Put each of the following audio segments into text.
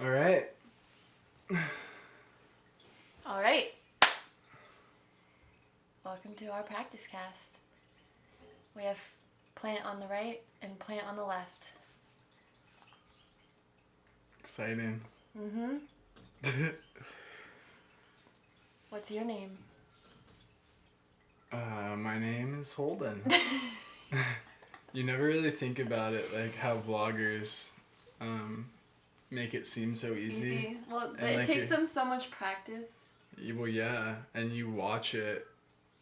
All right. All right. Welcome to our practice cast. We have plant on the right and plant on the left. Exciting. Mm-hmm. What's your name? My name is Holden. You never really think about it, like how vloggers make it seem so easy. Well, And it like takes them so much practice. Well, yeah, and you watch it.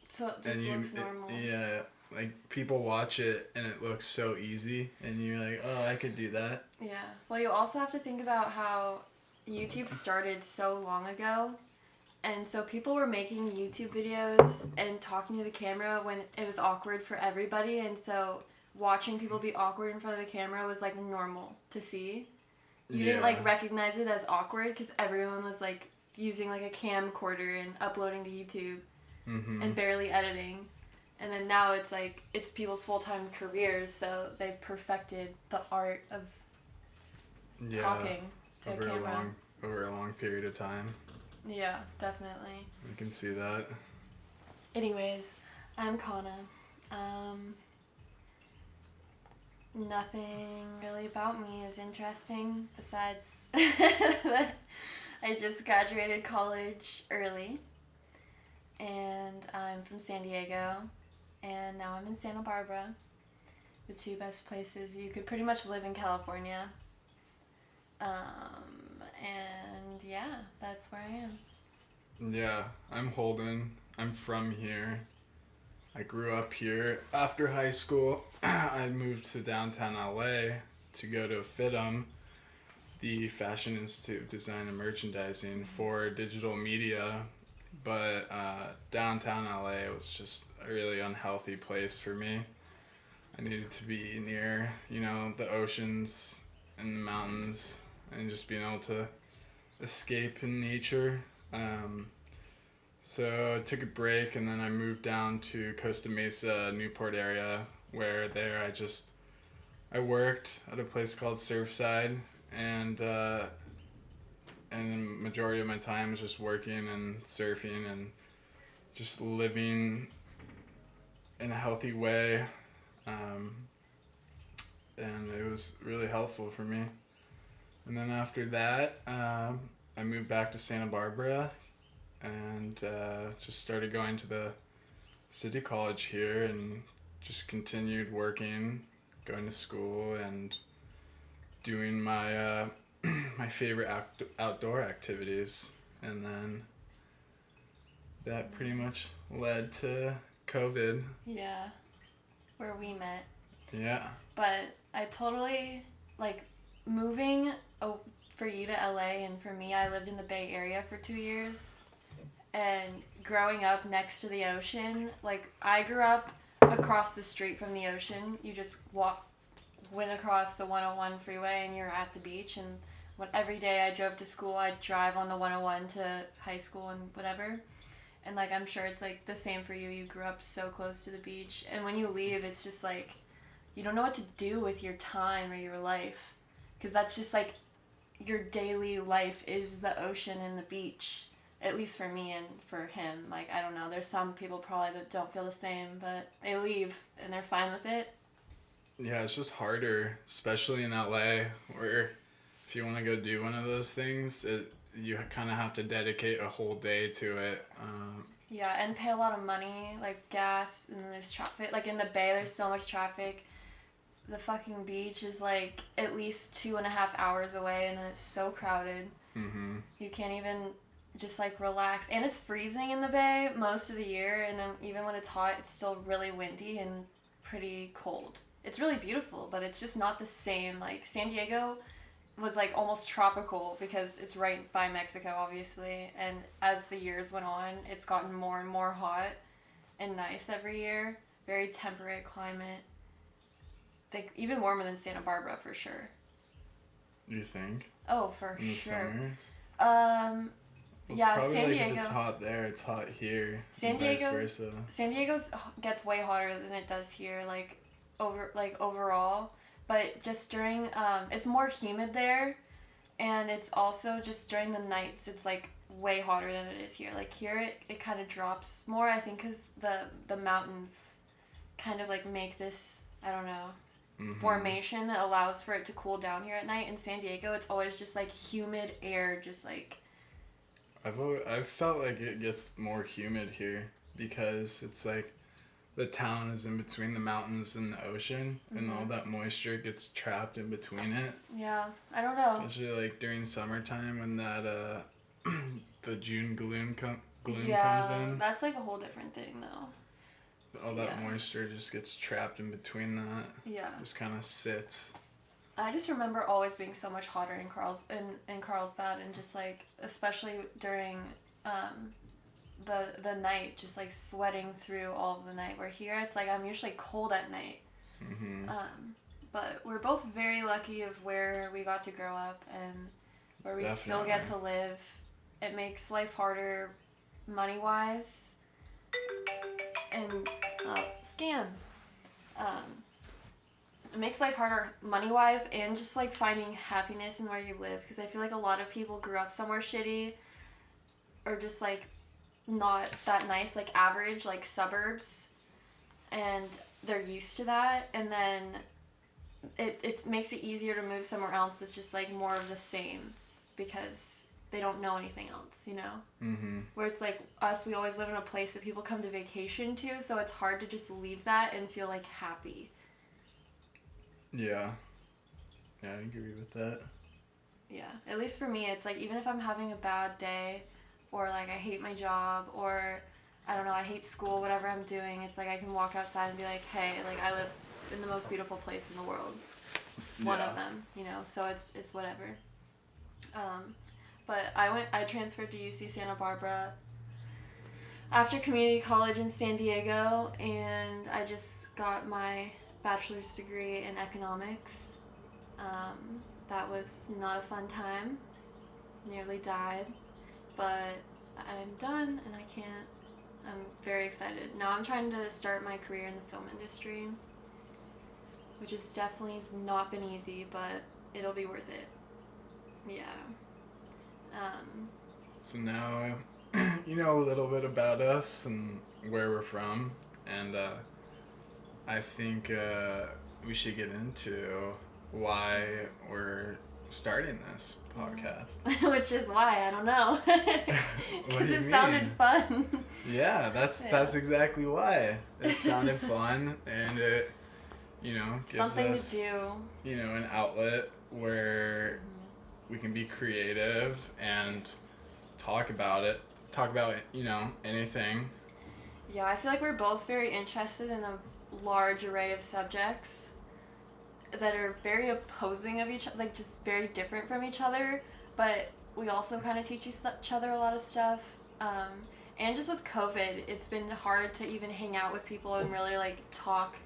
So it just looks normal. Yeah, like people watch it and it looks so easy, and you're like, oh, I could do that. Yeah. Well, you also have to think about how YouTube started so long ago. And so people were making YouTube videos and talking to the camera when it was awkward for everybody. And so watching people be awkward in front of the camera was like normal to see. You didn't like recognize it as awkward because everyone was like using like a camcorder and uploading to YouTube and barely editing. And then now it's like, it's people's full-time careers. So they've perfected the art of talking to a camera. Over a long period of time. Yeah, definitely. I can see that. Anyways, I'm Kana. Nothing really about me is interesting besides that I just graduated college early and I'm from San Diego and now I'm in Santa Barbara, the two best places you could pretty much live in California. And yeah, that's where I am. Yeah, I'm Holden. I'm from here. I grew up here. After high school, I moved to downtown LA to go to FIDM, the Fashion Institute of Design and Merchandising, for digital media. But downtown LA was just a really unhealthy place for me. I needed to be near, the oceans and the mountains, and just being able to escape in nature. So I took a break and then I moved down to Costa Mesa, Newport area, where there I worked at a place called Surfside, and the majority of my time was just working and surfing and just living in a healthy way, and it was really helpful for me. And then after that, I moved back to Santa Barbara and just started going to the city college here and just continued working, going to school, and doing my my favorite outdoor activities. And then that pretty much led to COVID. Yeah, where we met. Yeah. But I totally, moving for you to LA and for me, I lived in the Bay Area for 2 years. And growing up next to the ocean, I grew up across the street from the ocean. You just went across the 101 freeway and you're at the beach. And every day I drove to school, I'd drive on the 101 to high school and whatever. And I'm sure it's the same for you. You grew up so close to the beach. And when you leave, it's just you don't know what to do with your time or your life. Because that's just your daily life is the ocean and the beach. At least for me and for him. I don't know. There's some people probably that don't feel the same, but they leave and they're fine with it. Yeah, it's just harder, especially in LA, where if you want to go do one of those things, you kind of have to dedicate a whole day to it. Yeah, and pay a lot of money, gas, and then there's traffic. In the Bay, there's so much traffic. The fucking beach is at least 2.5 hours away, and then it's so crowded. Mm-hmm. You can't even just relax, and it's freezing in the Bay most of the year, and then even when it's hot, it's still really windy and pretty cold. It's really beautiful, but it's just not the same. San Diego was almost tropical because it's right by Mexico, obviously, and as the years went on, it's gotten more and more hot and nice every year. Very temperate climate. It's even warmer than Santa Barbara for sure. You think? Oh, for in the sure. Summers? Yeah, San Diego. If it's hot there, it's hot here. San Diego. Vice versa. San Diego gets way hotter than it does here, overall. But just during, it's more humid there, And it's also just during the nights, it's like way hotter than it is here. Like here, it kind of drops more, I think, because the mountains kind of like make this, I don't know, formation that allows for it to cool down here at night. In San Diego, it's always just like humid air, just like. I've felt like it gets more humid here because it's like the town is in between the mountains and the ocean, and all that moisture gets trapped in between it. Yeah, I don't know. Especially like during summertime when that the June gloom comes in. That's like a whole different thing though. All that moisture just gets trapped in between that. Yeah. Just kind of sits. I just remember always being so much hotter in Carlsbad, and just like especially during the night, just like sweating through all of the night. Where here it's like I'm usually cold at night. But we're both very lucky of where we got to grow up and where we still get to live. It makes life harder money wise and scam. It makes life harder money wise and just like finding happiness in where you live, because I feel like a lot of people grew up somewhere shitty or just like not that nice, like average, like suburbs, and they're used to that, and then it makes it easier to move somewhere else that's just like more of the same because they don't know anything else, you know? Where it's like us, we always live in a place that people come to vacation to, so it's hard to just leave that and feel like happy. Yeah, I agree with that. Yeah, at least for me, it's like even if I'm having a bad day or like I hate my job or I don't know, I hate school, whatever I'm doing, it's like I can walk outside and be like, hey, like I live in the most beautiful place in the world. One of them, you know, so it's whatever. But I transferred to UC Santa Barbara after community college in San Diego, and I just got my bachelor's degree in economics. That was not a fun time. Nearly died. But I'm done and I'm very excited. Now I'm trying to start my career in the film industry, which has definitely not been easy, but it'll be worth it. Yeah. So now you know a little bit about us and where we're from, and I think we should get into why we're starting this podcast. Which is why, I don't know. Because it sounded fun. Yeah, that's exactly why. It sounded fun, and it, you know, gives something us, to do. you know, an outlet where we can be creative and talk about, you know, anything. Yeah, I feel like we're both very interested in a large array of subjects that are very opposing of each other, like just very different from each other, but we also kind of teach each other a lot of stuff. And just with COVID, it's been hard to even hang out with people and really like talk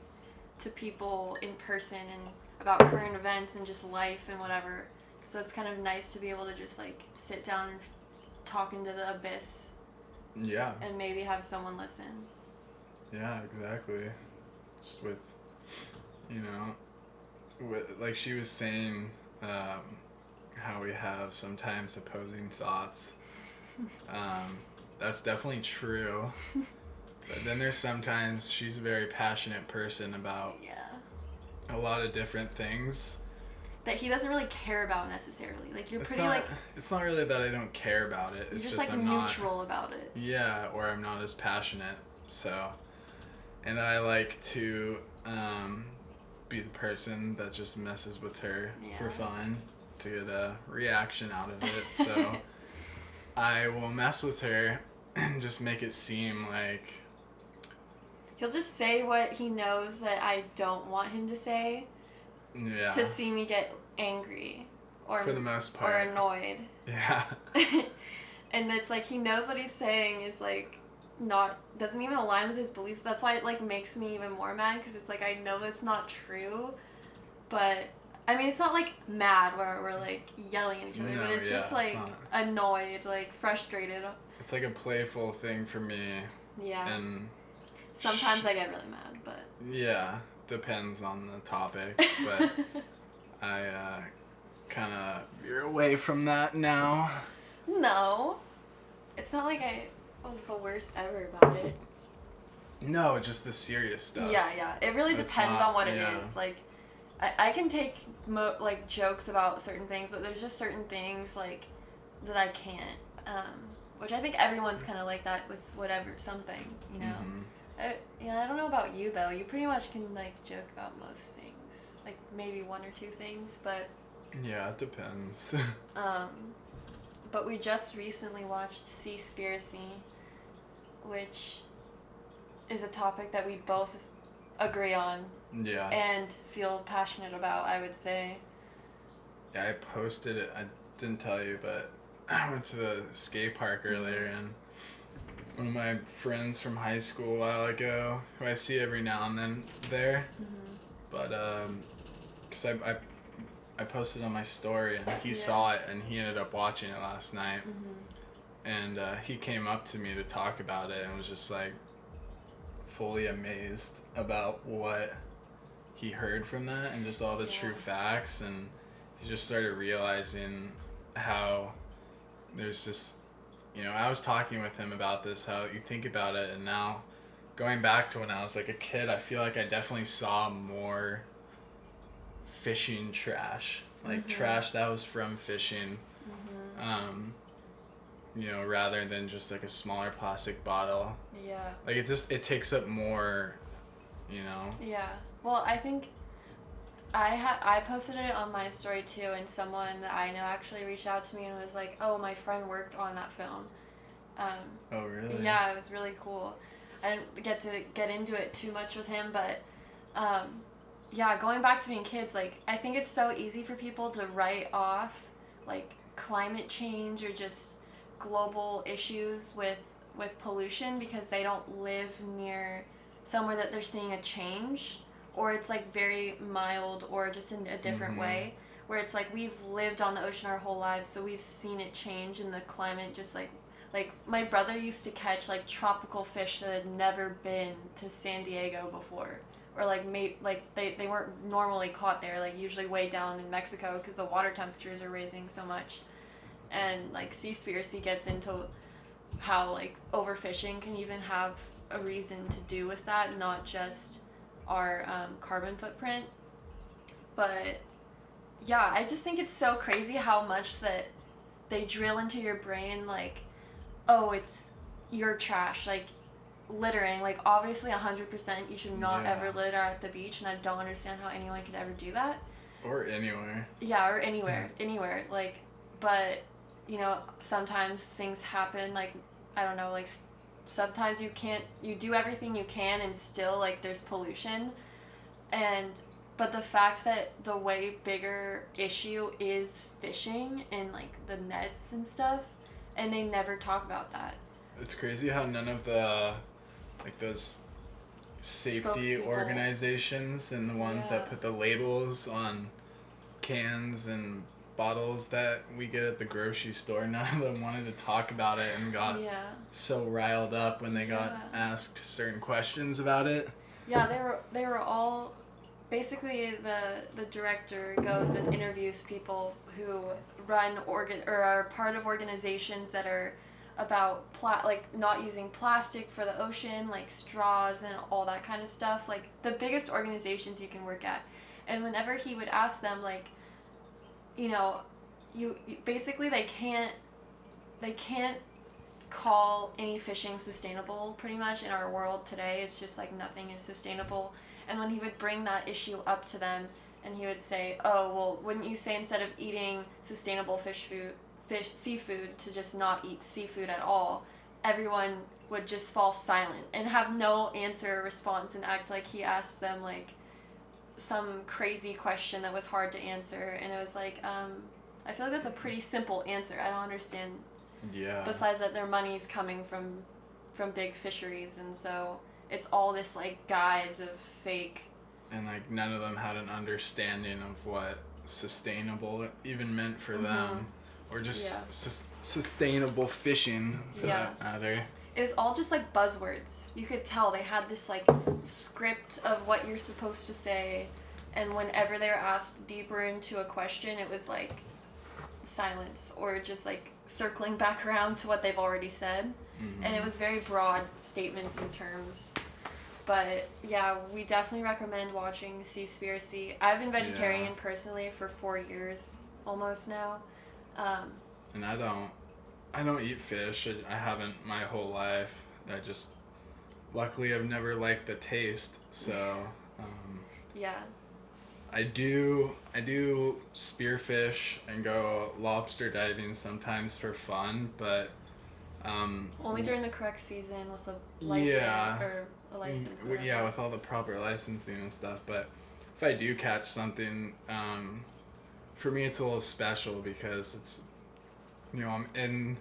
to people in person and about current events and just life and whatever. So it's kind of nice to be able to just like sit down and talk into the abyss. Yeah. And maybe have someone listen. Yeah, exactly. Just with, you know, like she was saying, how we have sometimes opposing thoughts. That's definitely true. But then there's sometimes she's a very passionate person about a lot of different things that he doesn't really care about necessarily. Like you're it's not really that I don't care about it. You're It's just just like I'm neutral about it. Yeah, or I'm not as passionate. So, and I like to be the person that just messes with her for fun to get a reaction out of it. So I will mess with her and just make it seem like he'll just say what he knows that I don't want him to say. Yeah. To see me get angry or for the most part or annoyed. Yeah. And it's like he knows what he's saying is like doesn't even align with his beliefs. That's why it like makes me even more mad, because it's like I know it's not true, but I mean it's not like mad where we're like yelling at each other, but it's just like annoyed, like frustrated. It's like a playful thing for me. Yeah. And sometimes I get really mad, but yeah, depends on the topic, but I kind of veer away from that now? No. It's not like I was the worst ever about it. No, just the serious stuff. Yeah. It really It's depends not- on what yeah. it is. Like, I can take, like, jokes about certain things, but there's just certain things, like, that I can't. Which I think everyone's kind of like that with whatever, something, you know? Mhm. I don't know about you, though. You pretty much can, like, joke about most things. Like, maybe one or two things, but... Yeah, it depends. But we just recently watched Seaspiracy, which is a topic that we both agree on Yeah. and feel passionate about, I would say. Yeah, I posted it. I didn't tell you, but I went to the skate park earlier, and one of my friends from high school a while ago, who I see every now and then there, but because I posted on my story, and he saw it, and he ended up watching it last night, and he came up to me to talk about it, and was just like fully amazed about what he heard from that, and just all the true facts, and he just started realizing how there's just, you know, I was talking with him about this, how you think about it, and now going back to when I was like a kid, I feel like I definitely saw more fishing trash, like trash that was from fishing, you know, rather than just like a smaller plastic bottle. Yeah. Like it takes up more, you know. Yeah. Well, I think I posted it on my story too, and someone that I know actually reached out to me and was like, "Oh, my friend worked on that film." Oh, really? Yeah, it was really cool. I didn't get to get into it too much with him, but yeah, going back to being kids, like, I think it's so easy for people to write off, like, climate change or just global issues with pollution because they don't live near somewhere that they're seeing a change, or it's, like, very mild or just in a different way, where it's like we've lived on the ocean our whole lives, so we've seen it change, and the climate just, like my brother used to catch, like, tropical fish that had never been to San Diego before, or like they weren't normally caught there, like usually way down in Mexico because the water temperatures are raising so much. And like Seaspiracy gets into how like overfishing can even have a reason to do with that, not just our carbon footprint. But yeah, I just think it's so crazy how much that they drill into your brain, like, oh, it's your trash, like littering, like, obviously 100% you should not ever litter at the beach, and I don't understand how anyone could ever do that. Or anywhere. Yeah, or anywhere, like, but, you know, sometimes things happen, like, I don't know, like, sometimes you do everything you can, and still, like, there's pollution, but the fact that the way bigger issue is fishing and, like, the nets and stuff, and they never talk about that. It's crazy how none of the, like, those safety Spokespeople. organizations and the ones that put the labels on cans and bottles that we get at the grocery store, none of them wanted to talk about it and got so riled up when they got asked certain questions about it. Yeah, they were all, basically the director goes and interviews people who run or are part of organizations that are about like not using plastic for the ocean, like straws and all that kind of stuff, like the biggest organizations you can work at. And whenever he would ask them, like, you know, you basically they can't call any fishing sustainable pretty much in our world today. It's just like nothing is sustainable. And when he would bring that issue up to them and he would say, oh, well, wouldn't you say instead of eating sustainable seafood to just not eat seafood at all, everyone would just fall silent and have no answer or response and act like he asked them like some crazy question that was hard to answer. And it was like, I feel like that's a pretty simple answer. I don't understand. Yeah. Besides that their money's coming from big fisheries, and so it's all this like guise of fake. And like none of them had an understanding of what sustainable even meant for them. Or just sustainable fishing, for that matter. It was all just, like, buzzwords. You could tell they had this, like, script of what you're supposed to say, And whenever they were asked deeper into a question, it was like silence or just like circling back around to what they've already said. And it was very broad statements and terms. But yeah, we definitely recommend watching Seaspiracy. I've been vegetarian personally for 4 years almost now. And I don't eat fish. I haven't my whole life. Luckily I've never liked the taste. So yeah. I do spearfish and go lobster diving sometimes for fun, but only during the correct season with a license or a license. Yeah, with all the proper licensing and stuff. But if I do catch something, for me it's a little special because it's, I'm in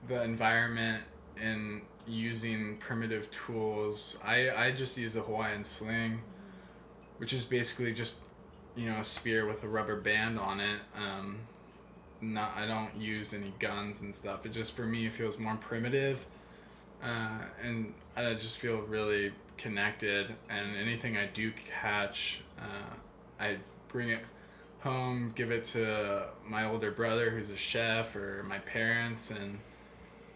the environment and using primitive tools. I just use a Hawaiian sling, which is basically just a spear with a rubber band on it. I don't use any guns and stuff. It just, for me, it feels more primitive, and I just feel really connected. And anything I do catch, I bring it home, give it to my older brother who's a chef, or my parents, and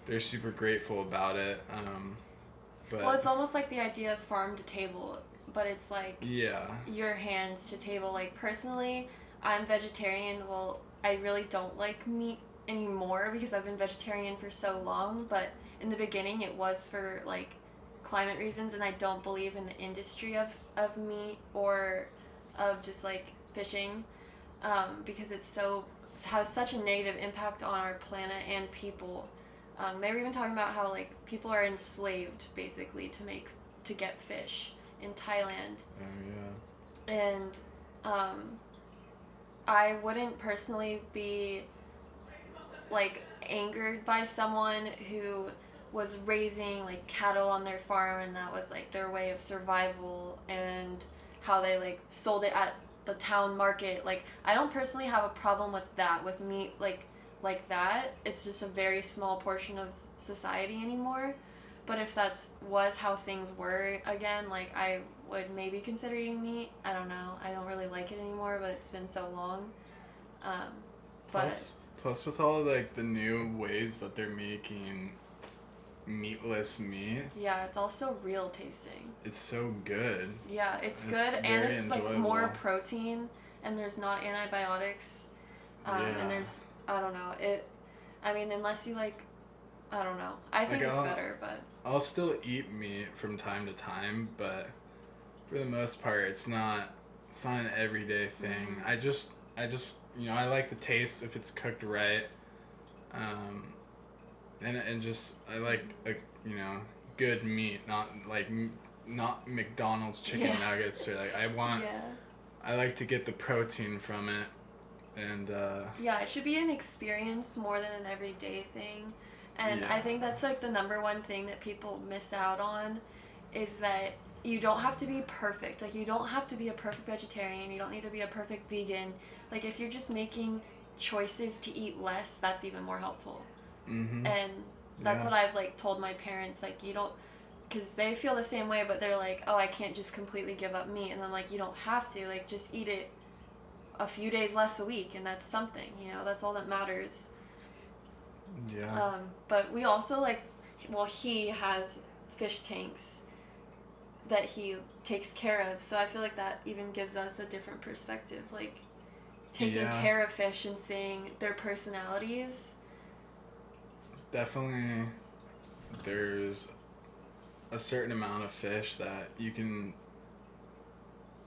they're super grateful about it. But well, it's almost like the idea of farm to table, but it's like yeah, your hands to table. Like personally, I'm vegetarian. Well, I really don't like meat anymore because I've been vegetarian for so long, but in the beginning it was for like climate reasons, and I don't believe in the industry of meat or of just like fishing, because it has such a negative impact on our planet and people. They were even talking about how like people are enslaved basically to get fish in Thailand. Oh yeah. And I wouldn't personally be like angered by someone who was raising like cattle on their farm and that was like their way of survival, and how they like sold it at the town market. Like I don't personally have a problem with that, with meat like that. It's just a very small portion of society anymore. But if was how things were again, like I would maybe consider eating meat. I don't know. I don't really like it anymore, but it's been so long. Plus with all like the new ways that they're making meatless meat. Yeah, it's also real tasting. It's so good. Yeah, it's good, and it's enjoyable. Like more protein, and there's not antibiotics. And there's, I don't know, unless you like, I don't know. I think it's better, but I'll still eat meat from time to time, but for the most part, it's not an everyday thing. I just I like the taste if it's cooked right, and just I like good meat, not McDonald's chicken nuggets, or like I like to get the protein from it, and it should be an experience more than an everyday thing. And I think that's like the number one thing that people miss out on, is that you don't have to be perfect. Like you don't have to be a perfect vegetarian. You don't need to be a perfect vegan. Like if you're just making choices to eat less, that's even more helpful. Mm-hmm. And that's what I've like told my parents. Like you don't, because they feel the same way, but they're like, oh, I can't just completely give up meat. And I'm like, you don't have to. Like just eat it a few days less a week, and that's something. That's all that matters. Yeah. But we also he has fish tanks that he takes care of, so I feel like that even gives us a different perspective, like taking care of fish and seeing their personalities. Definitely, there's a certain amount of fish that you can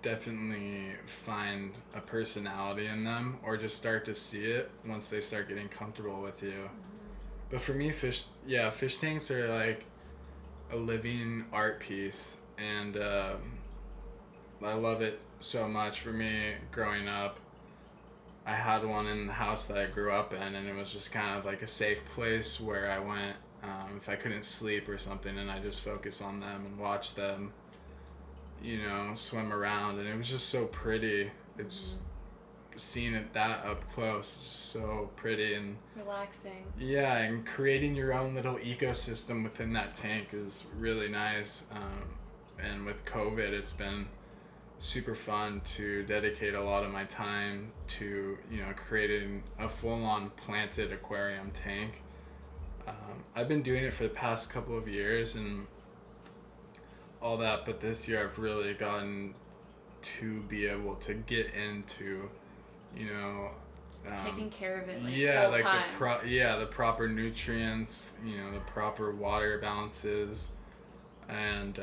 definitely find a personality in them, or just start to see it once they start getting comfortable with you. Mm-hmm. But for me, fish tanks are like a living art piece, and I love it so much. For me, growing up, I had one in the house that I grew up in, and it was just kind of like a safe place where I went if I couldn't sleep or something, and I just focus on them and watch them, swim around, and it was just so pretty. It's seeing it that up close, so pretty and relaxing. Yeah, and creating your own little ecosystem within that tank is really nice. And with COVID, it's been super fun to dedicate a lot of my time to, creating a full-on planted aquarium tank. I've been doing it for the past couple of years and all that, but this year I've really gotten to be able to get into, taking care of it like yeah, full like time. the proper nutrients, the proper water balances, and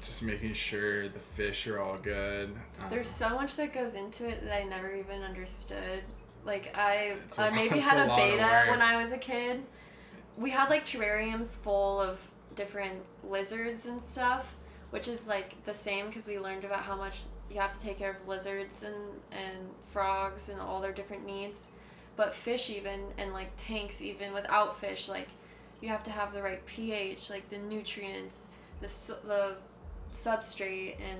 just making sure the fish are all good. There's so much that goes into it that I never even understood. Like It's I maybe it's had a a lot of beta work. when I was a kid. We had like terrariums full of different lizards and stuff, which is like the same because we learned about how much you have to take care of lizards and frogs and all their different needs. But fish even, and like tanks even without fish, like you have to have the right pH, like the nutrients, the substrate, and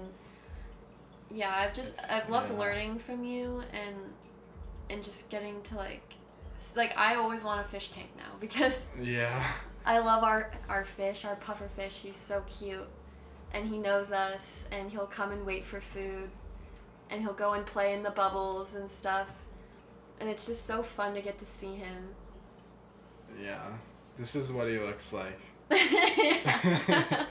yeah, I've loved Yeah. learning from you and just getting to like I always want a fish tank now because Yeah. I love our fish, our puffer fish. He's so cute, and he knows us, and he'll come and wait for food, and he'll go and play in the bubbles and stuff, and it's just so fun to get to see him. Yeah. This is what he looks like. Yeah.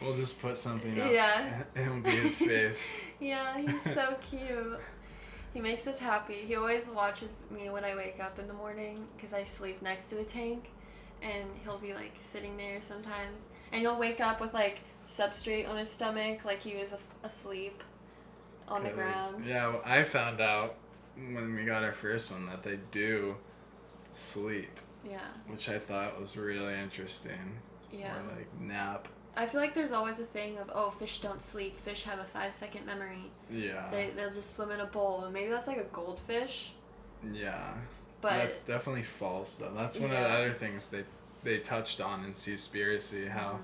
We'll just put something up. Yeah. It'll be his face. Yeah, he's so cute. He makes us happy. He always watches me when I wake up in the morning because I sleep next to the tank, and he'll be like sitting there sometimes, and he'll wake up with like substrate on his stomach, like he was asleep on the 'Cause, ground. yeah, well, I found out when we got our first one that they do sleep, Yeah, which I thought was really interesting. yeah. Or like nap. I feel like there's always a thing of, oh, fish don't sleep. Fish have a 5-second memory. Yeah. They'll just swim in a bowl, and maybe that's like a goldfish. Yeah. But That's definitely false though. That's one of the Yeah. other things they touched on in Seaspiracy, how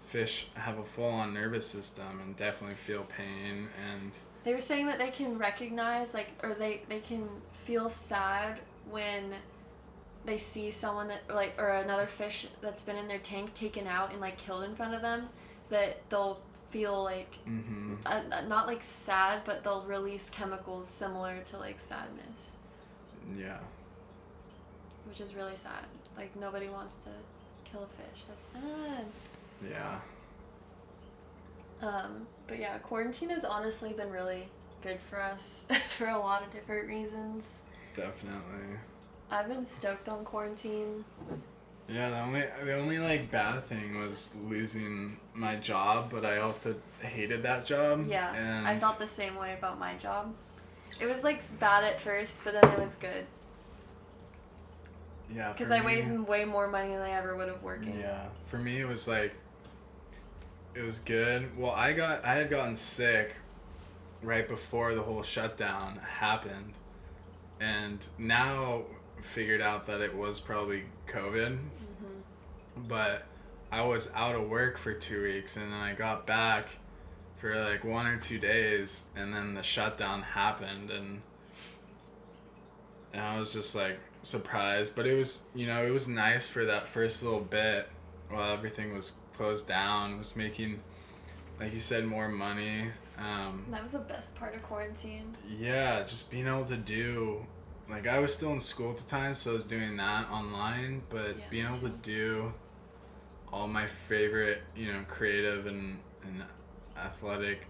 fish have a full-on nervous system and definitely feel pain, and they were saying that they can recognize, like, or they can feel sad when they see someone that, like, or another fish that's been in their tank taken out and, like, killed in front of them, that they'll feel, like, not, like, sad, but they'll release chemicals similar to, like, sadness, yeah. which is really sad. Like, nobody wants to kill a fish. That's sad. Yeah. But yeah, quarantine has honestly been really good for us for a lot of different reasons. Definitely. I've been stoked on quarantine. Yeah, the only like bad thing was losing my job, but I also hated that job. Yeah, and I felt the same way about my job. It was like bad at first, but then it was good. Yeah, Because for I me- made way more money than I ever would have working. Yeah, for me it was like, it was good. Well, I had gotten sick right before the whole shutdown happened, and now figured out that it was probably COVID. But I was out of work for 2 weeks, and then I got back for like 1 or 2 days, and then the shutdown happened, and I was just like surprised. But it was, it was nice for that first little bit while everything was closed down. Was making, like you said, more money. That was the best part of quarantine. Yeah, just being able to do, like, I was still in school at the time, so I was doing that online, but Yeah, being me able to too. do all my favorite, creative and athletic,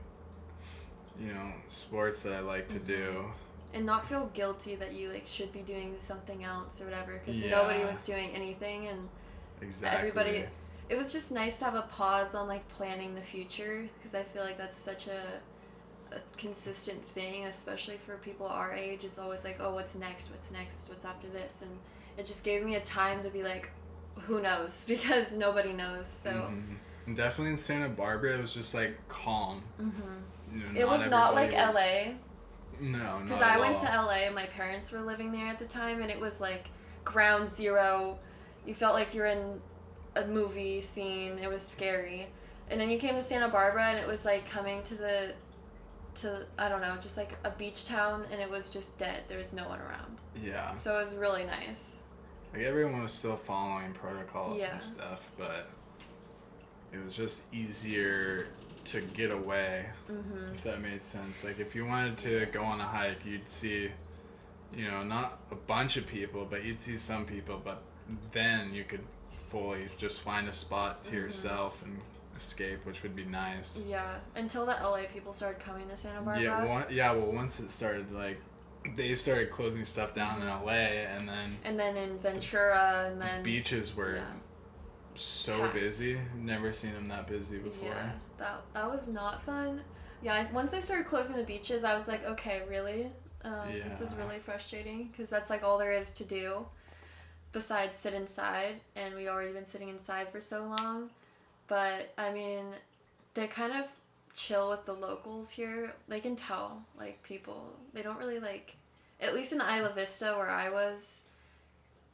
sports that I like to do. And not feel guilty that you like should be doing something else or whatever. Because Yeah. nobody was doing anything, and Exactly. everybody. It was just nice to have a pause on like planning the future, because I feel like that's such a consistent thing, especially for people our age. It's always like, oh, what's next, what's after this, and it just gave me a time to be like, who knows, because nobody knows. So Mhm. And definitely in Santa Barbara, it was just like calm. it was not like everybody LA, No, because not I at went all. to LA and my parents were living there at the time, and it was like ground zero. You felt like you're in a movie scene. It was scary. And then you came to Santa Barbara, and it was like coming to I don't know, just like a beach town, and it was just dead. There was no one around. Yeah. So it was really nice. Like, everyone was still following protocols Yeah. and stuff, but it was just easier to get away, if that made sense. Like if you wanted to go on a hike, you'd see, not a bunch of people, but you'd see some people, but then you could fully just find a spot to yourself and escape, which would be nice. Yeah, until the LA people started coming to Santa Barbara. Well, once it started, like, they started closing stuff down in LA, and then in Ventura, and then beaches were so packed. busy. Never seen them that busy before. Yeah, that was not fun. Yeah, once they started closing the beaches, I was like, okay, really? This is really frustrating, because that's like all there is to do besides sit inside, and we'd already been sitting inside for so long. But I mean, they're kind of chill with the locals here. They can tell, like, people, they don't really, like, at least in Isla Vista where I was,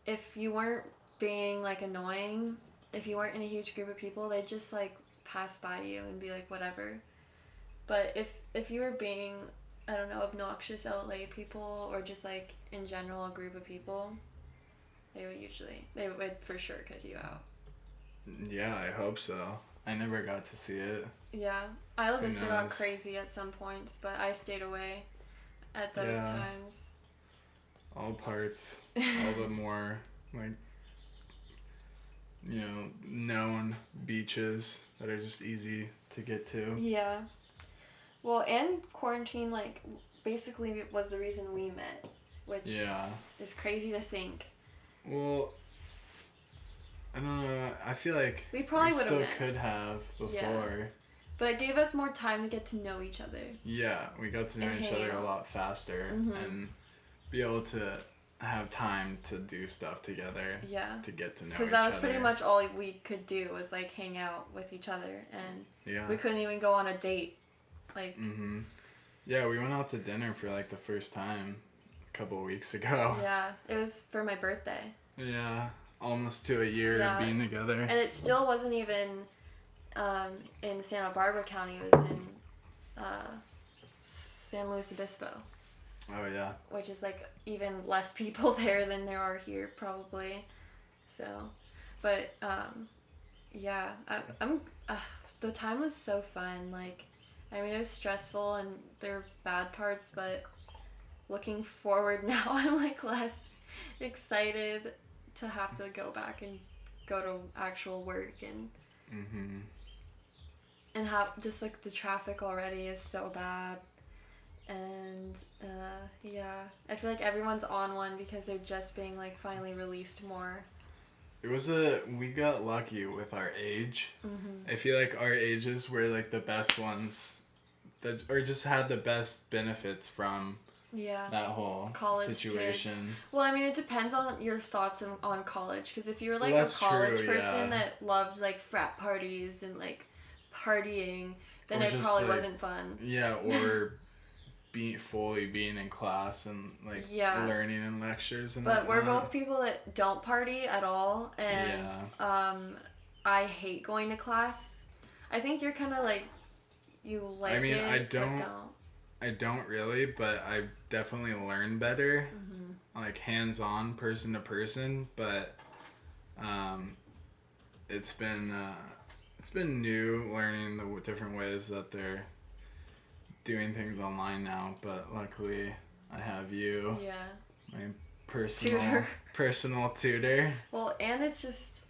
if you weren't being, like, annoying, if you weren't in a huge group of people, they'd just, like, pass by you and be like, whatever. But if you were being, I don't know, obnoxious LA people, or just, like, in general a group of people, they would for sure cut you out. Yeah, I hope so. I never got to see it. Yeah, Isla Vista got crazy at some points, but I stayed away at those times. All parts, all the more, like, known beaches that are just easy to get to. Yeah. Well, and quarantine, like, basically was the reason we met, which is crazy to think. Well, I don't know. I feel like we probably would still have could have before. Yeah. But it gave us more time to get to know each other. Yeah, we got to know each other a lot faster and be able to have time to do stuff together. Yeah. To get to know each other. Because that was pretty much all we could do, was, like, hang out with each other, and we couldn't even go on a date. Like. Yeah, we went out to dinner for, like, the first time a couple weeks ago. Yeah, it was for my birthday. Yeah. Almost to a year of being together. And it still wasn't even in Santa Barbara County. It was in San Luis Obispo. Oh, yeah. Which is, like, even less people there than there are here, probably. So, but, yeah. The time was so fun. Like, I mean, it was stressful and there were bad parts, but looking forward now, I'm, like, less excited to have to go back and go to actual work and have just, like, the traffic already is so bad, and I feel like everyone's on one because they're just being, like, finally released more. We got lucky with our age. I feel like our ages were, like, the best ones or just had the best benefits from that whole college situation. Kids. Well, I mean, it depends on your thoughts on college. Because if you were, like, a college person that loved, like, frat parties and, like, partying, then it probably, like, wasn't fun. Yeah, or fully being in class and, like, learning in lectures and But we're both people that don't party at all, and I hate going to class. I think you're kind of, like, you like it. I mean, I don't really, but I definitely learn better, like, hands-on, person to person. But it's been new learning the different ways that they're doing things online now. But luckily, I have you, my personal tutor. Well, and it's just,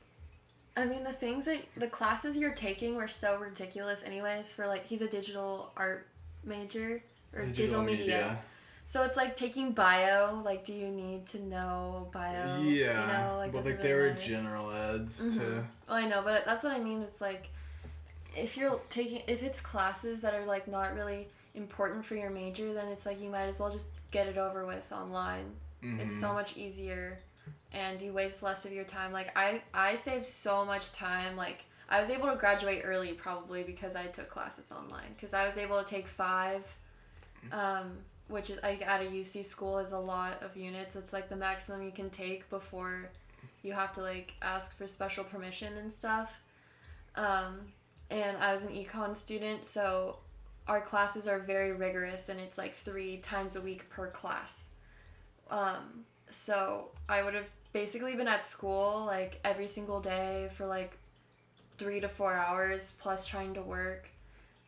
I mean, the classes you're taking were so ridiculous anyways. For, like, he's a digital art major. Or digital media. So it's like taking bio. Like, do you need to know bio? Yeah. Like, but, like, there were general eds to. Well, I know, but that's what I mean. It's like, if it's classes that are, like, not really important for your major, then it's like you might as well just get it over with online. It's so much easier, and you waste less of your time. Like, I saved so much time. Like, I was able to graduate early probably because I took classes online. Because I was able to take 5. Which is, like, at a UC school is a lot of units. It's, like, the maximum you can take before you have to, like, ask for special permission and stuff. And I was an econ student, so our classes are very rigorous, and it's, like, 3 times a week per class. So I would have basically been at school, like, every single day for, like, 3 to 4 hours plus trying to work.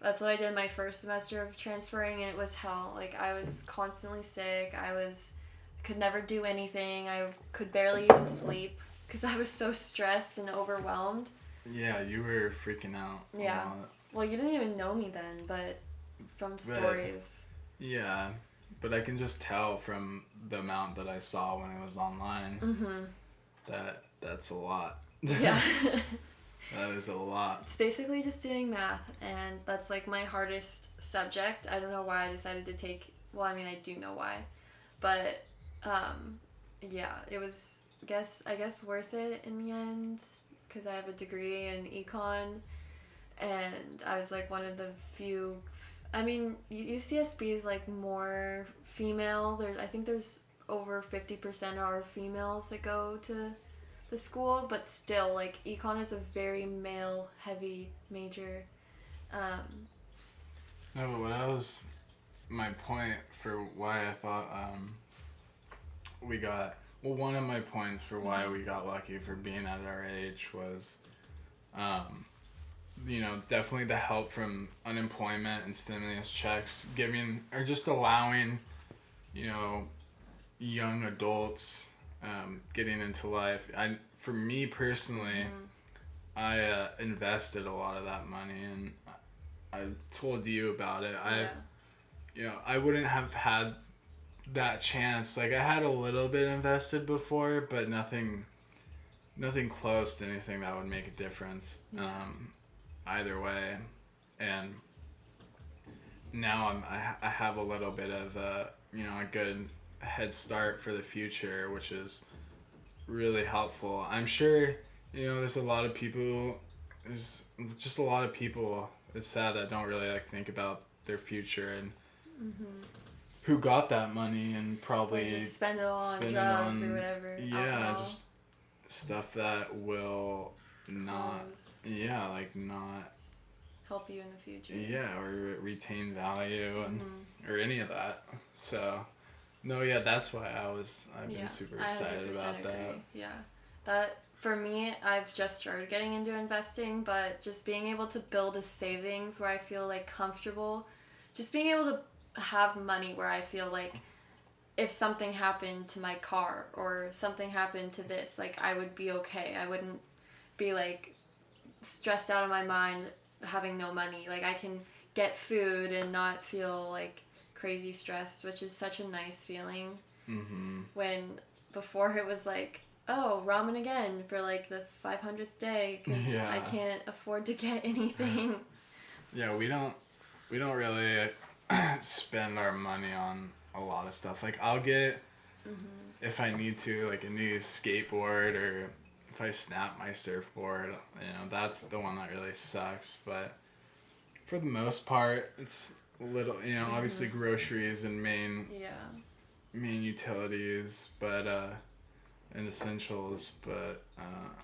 That's what I did my first semester of transferring, and it was hell. Like, I was constantly sick. Could never do anything. I could barely even sleep because I was so stressed and overwhelmed. Yeah, you were freaking out. Yeah. Well, you didn't even know me then, but from stories. Yeah, but I can just tell from the amount that I saw when it was online that's a lot. Yeah. That is a lot. It's basically just doing math, and that's like my hardest subject. I don't know why I decided to take. Well, I mean, I do know why, but yeah, it was I guess worth it in the end because I have a degree in econ, and I was like one of the few. I mean, UCSB is like more female. I think there's over 50% are females that go to the school, but still, like, econ is a very male heavy major. No, but my point for why I thought one of my points for why we got lucky for being at our age was definitely the help from unemployment and stimulus checks just allowing young adults getting into life. For me personally, I invested a lot of that money, and I told you about it. I wouldn't have had that chance. Like, I had a little bit invested before, but nothing close to anything that would make a difference either way. And now I have a little bit of a good head start for the future, which is really helpful. I'm sure there's a lot of people. There's just a lot of people. It's sad that don't really think about their future and who got that money and probably just spend it all on drugs or whatever. Yeah, alcohol. just stuff that will not not help you in the future. Yeah, or retain value or any of that. So. No, yeah, that's why I've been super excited about that. Agree. Yeah. That, for me, I've just started getting into investing, but just being able to build a savings where I feel, like, comfortable, just being able to have money where I feel like if something happened to my car or something happened to this, like, I would be okay. I wouldn't be, like, stressed out of my mind having no money. Like, I can get food and not feel, like, crazy stressed, which is such a nice feeling. When before it was like, oh, ramen again for like the 500th day because I can't afford to get anything. Yeah, we don't really spend our money on a lot of stuff. Like, I'll get if I need to, like, a new skateboard, or if I snap my surfboard, that's the one that really sucks. But for the most part, it's little, obviously groceries and main utilities, but and essentials, but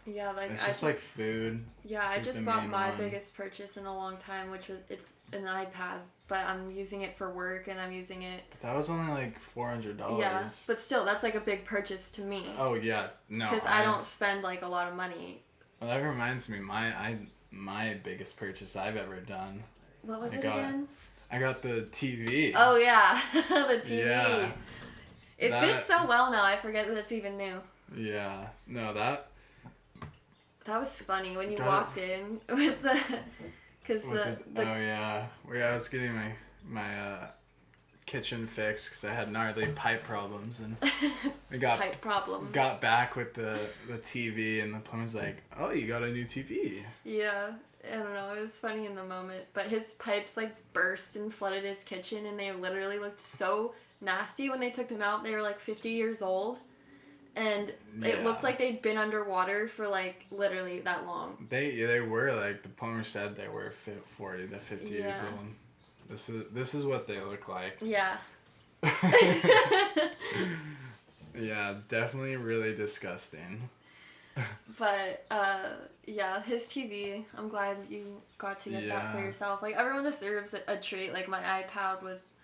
like it's just like food. Yeah, I just bought my biggest purchase in a long time, which was it's an iPad, but I'm using it for work and I'm using it. But that was only like $400. Yeah, but still, that's like a big purchase to me. Oh yeah, no. Because I don't spend like a lot of money. Well, that reminds me, my biggest purchase I've ever done. What was it again? I got the TV. Oh, yeah. The TV. Yeah. It fits so well now. I forget that it's even new. Yeah. No, that was funny when you walked in with the... Oh, yeah. I was getting my kitchen fixed because I had gnarly pipe problems. And we got back with the TV, and the plumber's like, oh, you got a new TV. Yeah. I don't know, it was funny in the moment, but his pipes like burst and flooded his kitchen, and they literally looked so nasty when they took them out. They were like 50 years old, and it looked like they'd been underwater for like literally that long. They were, like, the plumber said they were 40 to 50 years old. This is what they look like. Yeah. Yeah, definitely really disgusting. But his TV, I'm glad you got to get that for yourself. Like, everyone deserves a treat. Like, my iPad was,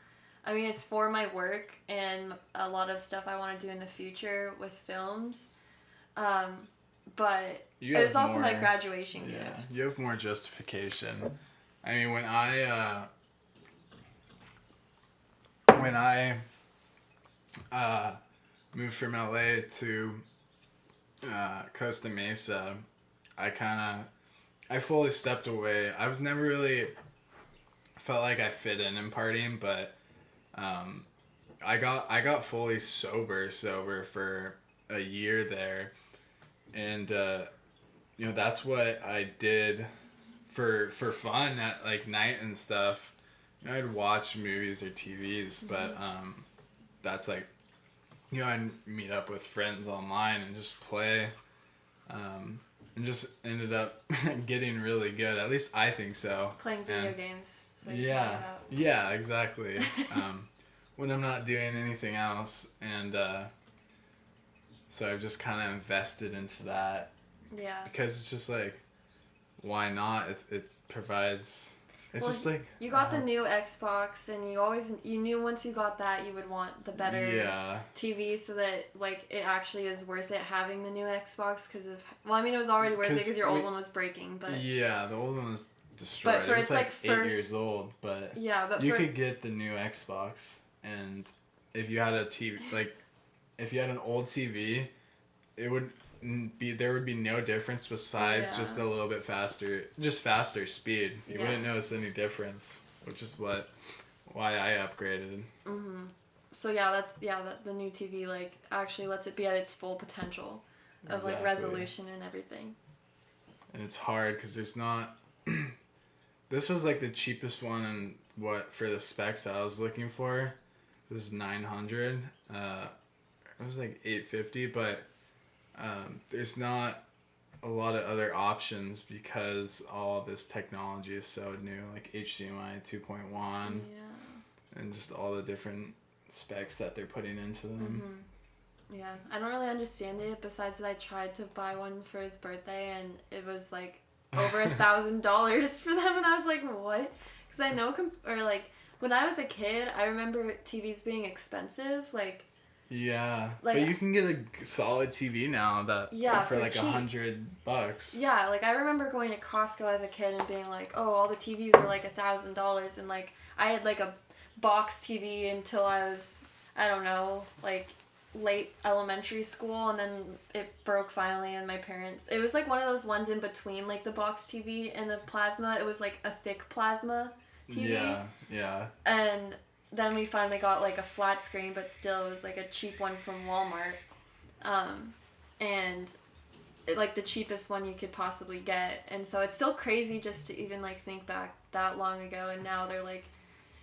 I mean, it's for my work and a lot of stuff I want to do in the future with films. But it was also my graduation gift. You have more justification. I mean, when I moved from LA to Costa Mesa, I fully stepped away. I was never really felt like I fit in partying, but I got fully sober for a year there, and that's what I did for fun at like night and stuff. I'd watch movies or TVs, but that's like, I'd meet up with friends online and just play, and just ended up getting really good. At least I think so. Playing video games. So you Yeah, figured it out. yeah, exactly. When I'm not doing anything else, and so I've just kind of invested into that Yeah. because it's just like, why not? It provides. It's Well, just like You got the new Xbox, and you knew once you got that you would want the better yeah. TV, so that like it actually is worth it having the new Xbox because of. Well, I mean, it was already worth it because your old one was breaking, but. Yeah, the old one was destroyed. But for it was its, like like, 8 years old, but Yeah, but you could get the new Xbox, and if you had a TV, like if you had an old TV, it would there would be no difference besides just a little bit faster speed. You wouldn't notice any difference, which is why I upgraded. Mhm. So yeah, the new TV like actually lets it be at its full potential of like resolution and everything. And it's hard because there's not. This was like the cheapest one, and for the specs I was looking for, it was 900. It was like 850, but there's not a lot of other options because all of this technology is so new, like HDMI 2.1, and just all the different specs that they're putting into them. Mm-hmm. Yeah, I don't really understand it. Besides that, I tried to buy one for his birthday, and it was like over $1,000 for them, and I was like, what? Because I know, when I was a kid, I remember TVs being expensive, like. Yeah, like, but you can get a solid TV now for like cheap. $100. Yeah, like I remember going to Costco as a kid and being like, oh, all the TVs are like $1,000, and like I had like a box TV until I was, I don't know, like late elementary school, and then it broke finally, and my parents, it was like one of those ones in between like the box TV and the plasma. It was like a thick plasma TV. Yeah. And then we finally got like a flat screen, but still it was like a cheap one from Walmart, and like the cheapest one you could possibly get. And so it's still crazy just to even like think back that long ago, and now they're like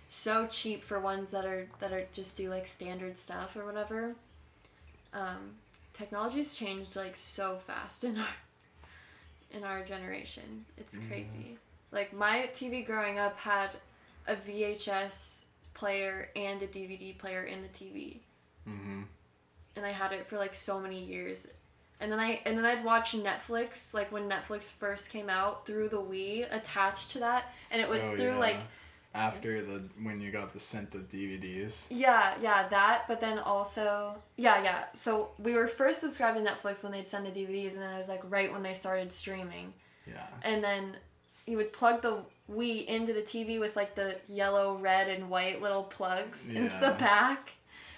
so cheap for ones that are just do like standard stuff or whatever. Technology's changed like so fast in our generation. It's crazy. Like my TV growing up had a VHS player and a DVD player in the TV. Mm-hmm. And I had it for like so many years. And then I'd watch Netflix, like when Netflix first came out, through the Wii attached to that, and it was like after when you got sent the DVDs. Yeah, that, but then also so we were first subscribed to Netflix when they'd send the DVDs, and then it was like right when they started streaming. Yeah. And then you would plug the Wii into the TV with like the yellow, red, and white little plugs into the back,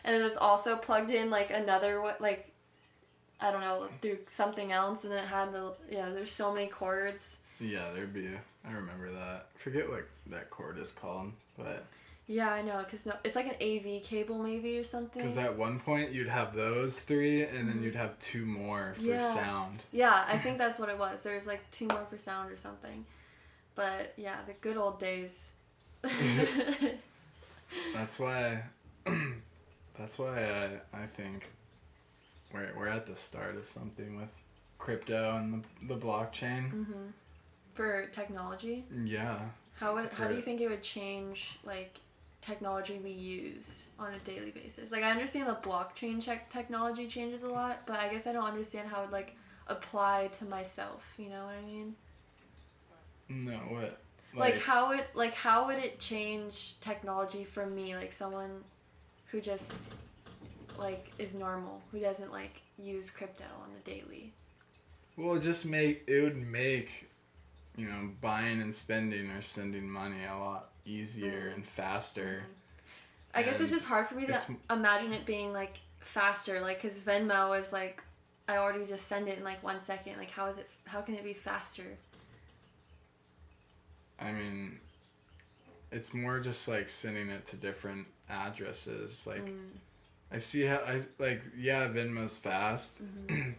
and it was also plugged in like another like, I don't know, through something else, and it had there's so many cords. Yeah, I remember that. I forget what that cord is called, but. Yeah, I know, because it's like an AV cable maybe or something. Because at one point you'd have those 3, and then you'd have 2 more for sound. Yeah, I think that's what it was. There was like 2 more for sound or something. But yeah, the good old days. That's why I think we're at the start of something with crypto and the blockchain. Mm-hmm. For technology? Yeah. How do you think it would change like technology we use on a daily basis? Like I understand the blockchain technology changes a lot, but I guess I don't understand how it like apply to myself, you know what I mean? No, what? How would it change technology for me, like someone who just like is normal, who doesn't like use crypto on the daily? Well, it would make buying and spending or sending money a lot easier and faster. I guess it's And just hard for me to imagine it being like faster, like because Venmo is like I already just send it in like 1 second. Like how can it be faster? I mean, it's more just like sending it to different addresses. Like, I see how Venmo's fast,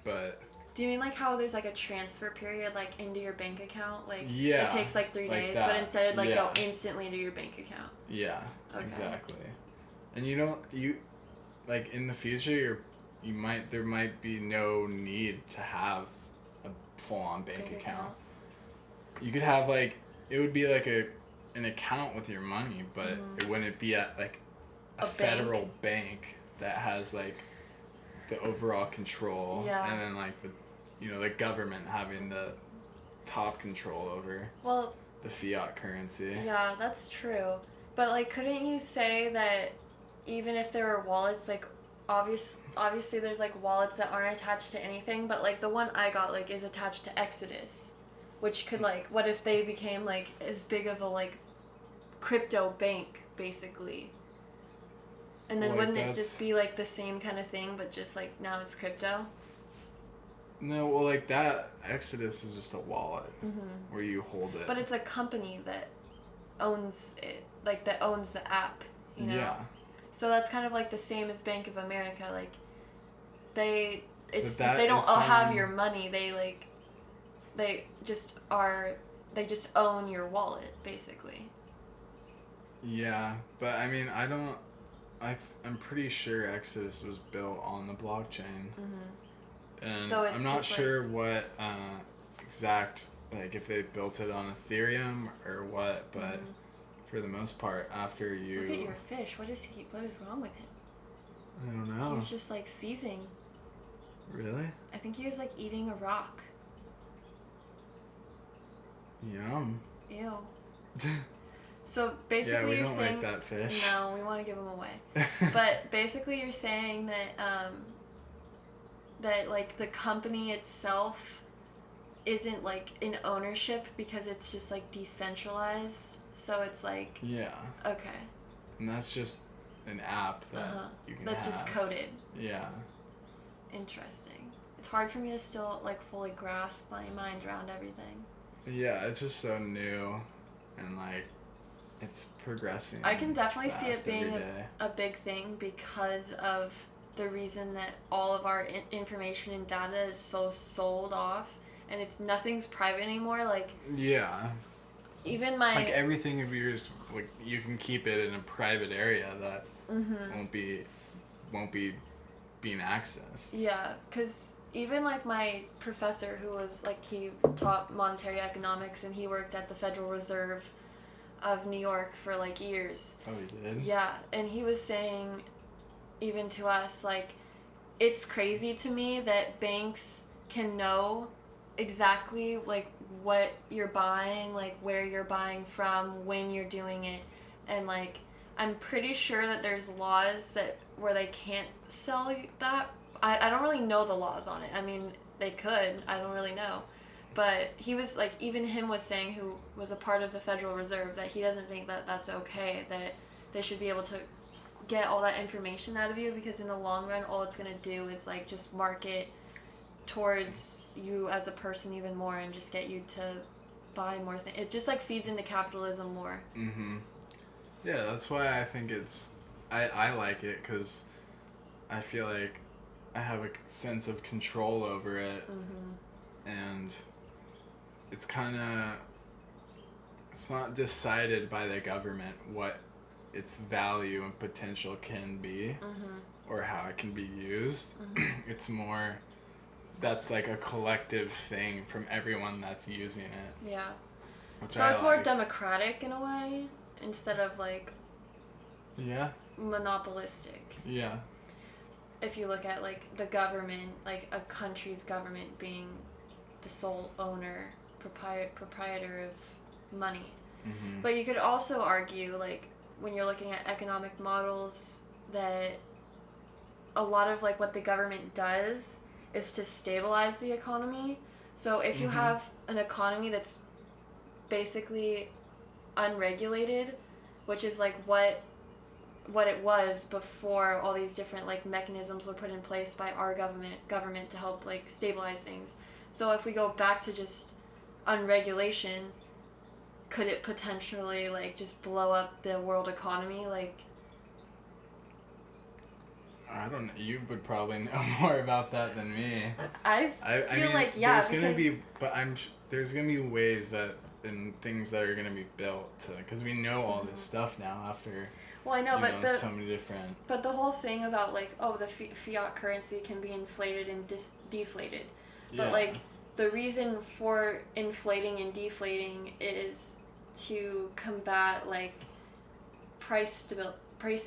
but Do you mean like how there's like a transfer period like into your bank account? Like yeah, it takes like 3 like days, that. but instead it like Yeah. go instantly to your bank account. Yeah, Okay. exactly. And like in the future there might be no need to have a full on bank account. You could have like it would be like an account with your money, but it wouldn't be at like a federal bank that has like the overall control, Yeah. and then like the government having the top control over Well, the fiat currency. yeah, that's true. But like couldn't you say that even if there were wallets like obviously there's like wallets that aren't attached to anything, but like the one I got like is attached to Exodus, which could like what if they became like as big of a like crypto bank basically? And then Like, wouldn't it that's- just be like the same kind of thing but just like now it's crypto? No, well, like that Exodus is just a wallet where you hold it. But it's a company that owns it, like that owns the app, you know? Yeah. So that's kind of like the same as Bank of America. Like, they that- don't it's, all have your money. They just own your wallet basically. Yeah, but I mean, I'm pretty sure Exodus was built on the blockchain. And So it's I'm not just sure what exact, like if they built it on Ethereum or what, but for the most part, after you... Look at your fish. What is wrong with him? I don't know. He's just like seizing. Really? I think he was like eating a rock. Yum. Ew. So Yeah, basically we you're don't saying like that fish. no, we want to give him away. But basically you're saying that that like the company itself isn't like in ownership because it's just like decentralized. So it's like Yeah. okay. And that's just an app that you can That's just have. coded. Yeah. Interesting. It's hard for me to still like fully grasp my mind around everything. Yeah, it's just so new, and like, it's progressing. I can definitely see it fast being every day. a big thing because of the reason that all of our information and data is so sold off, and nothing's private anymore. Like Yeah. even my Like everything of yours, like you can keep it in a private area that won't be being accessed. yeah, because even like my professor who was like he taught monetary economics and he worked at the Federal Reserve of New York for like years. Oh, you did? Yeah, and he was saying even to us like it's crazy to me that banks can know exactly like what you're buying, like where you're buying from, when you're doing it, and like I'm pretty sure that there's laws that where they can't sell you that. I don't really know the laws on it. I mean, they could. I don't really know. But he was like, even him was saying, who was a part of the Federal Reserve, that he doesn't think that that's okay, that they should be able to get all that information out of you because in the long run, all it's going to do is like just market towards you as a person even more and just get you to buy more things. It just like feeds into capitalism more. Mm-hmm. Yeah, that's why I think I like it, because I feel like I have a sense of control over it, and it's not decided by the government what its value and potential can be, or how it can be used. It's more, that's like a collective thing from everyone that's using it. Yeah. Which So I it's more like. democratic in a way instead of like Yeah. monopolistic. Yeah. If you look at like the government, like a country's government being the sole owner, proprietor of money. But you could also argue, like when you're looking at economic models, that a lot of like what the government does is to stabilize the economy. So if you have an economy that's basically unregulated, which is like what it was before all these different like mechanisms were put in place by our government to help like stabilize things. So if we go back to just unregulation, could it potentially like just blow up the world economy? Like, I don't know. You would probably know more about that than me. I feel mean, like, yeah, there's gonna because be, but there's gonna be ways that and things that are gonna be built to, because we know all this stuff now after. well, I know, but so many different. But the whole thing about like, oh, the fiat currency can be inflated and deflated, but Yeah. like the reason for inflating and deflating is to combat like price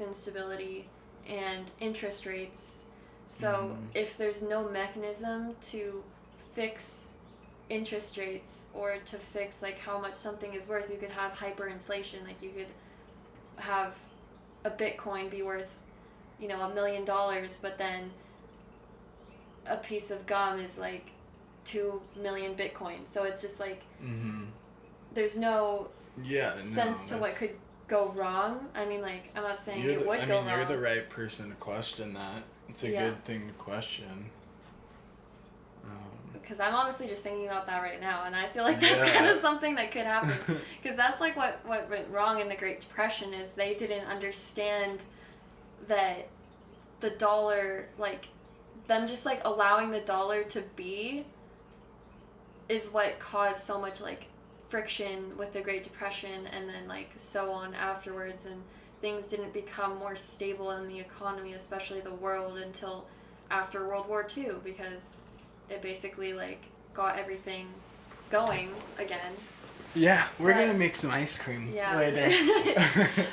instability and interest rates. So if there's no mechanism to fix interest rates or to fix like how much something is worth, you could have hyperinflation. Like you could have a Bitcoin be worth, $1 million, but then a piece of gum is like 2 million Bitcoin. So it's just like there's no sense to what could go wrong. I mean, like, I'm not saying it would go wrong. You're the right person to question that. It's a good thing to question. Because I'm honestly just thinking about that right now, and I feel like that's kind of something that could happen. Because that's like what went wrong in the Great Depression is they didn't understand that the dollar, like, them just like allowing the dollar to be is what caused so much like friction with the Great Depression, and then like so on afterwards, and things didn't become more stable in the economy, especially the world, until after World War II, because it basically like got everything going again. Yeah, we're gonna make some ice cream later.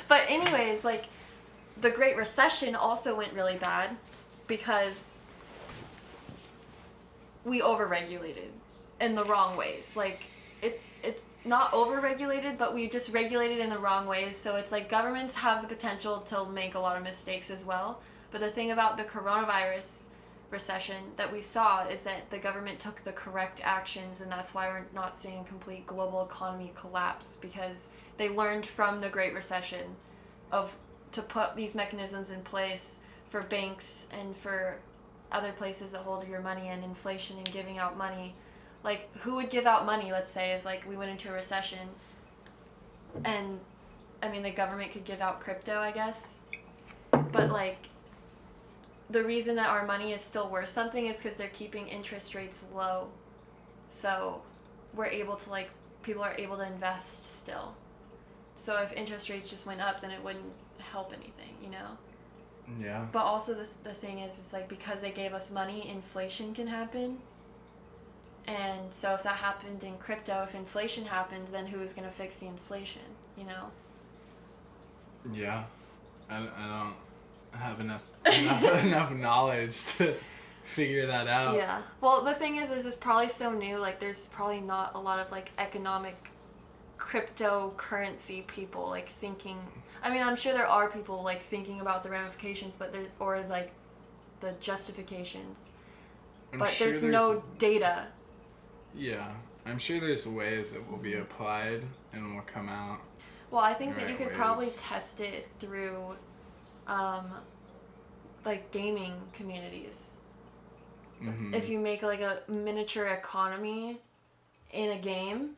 But anyways, like the Great Recession also went really bad because we overregulated in the wrong ways. Like it's not overregulated, but we just regulated in the wrong ways. So it's like governments have the potential to make a lot of mistakes as well. But the thing about the coronavirus recession that we saw is that the government took the correct actions, and that's why we're not seeing complete global economy collapse, because they learned from the Great Recession to put these mechanisms in place for banks and for other places that hold your money, and inflation and giving out money. Like, who would give out money, let's say, if like we went into a recession? And I mean, the government could give out crypto, I guess, but like the reason that our money is still worth something is because they're keeping interest rates low. So we're able to like, people are able to invest still. So if interest rates just went up, then it wouldn't help anything, Yeah. But also the thing is, it's like because they gave us money, inflation can happen. And so if that happened in crypto, if inflation happened, then who is going to fix the inflation, Yeah. I don't have enough knowledge to figure that out. Yeah. Well, the thing is it's probably so new. Like, there's probably not a lot of like economic cryptocurrency people like thinking. I mean, I'm sure there are people like thinking about the ramifications, but or like the justifications. But there's no data. Yeah, I'm sure there's ways that will be applied and will come out. Well, I think that you could ways. probably test it through like gaming communities. Mm-hmm. If you make like a miniature economy in a game,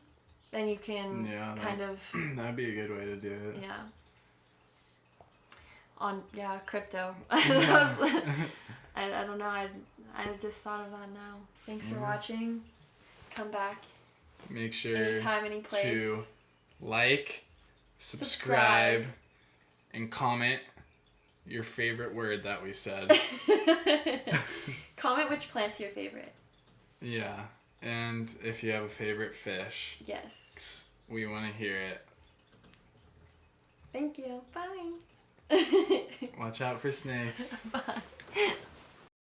then you can kind of that'd be a good way to do it. Yeah. On crypto. That was, I don't know. I just thought of that now. Thanks for watching. Come back. Make sure anytime, any place. To like, subscribe, and comment your favorite word that we said. Comment which plant's your favorite. Yeah, and if you have a favorite fish. Yes. We want to hear it. Thank you. Bye. Watch out for snakes. Bye.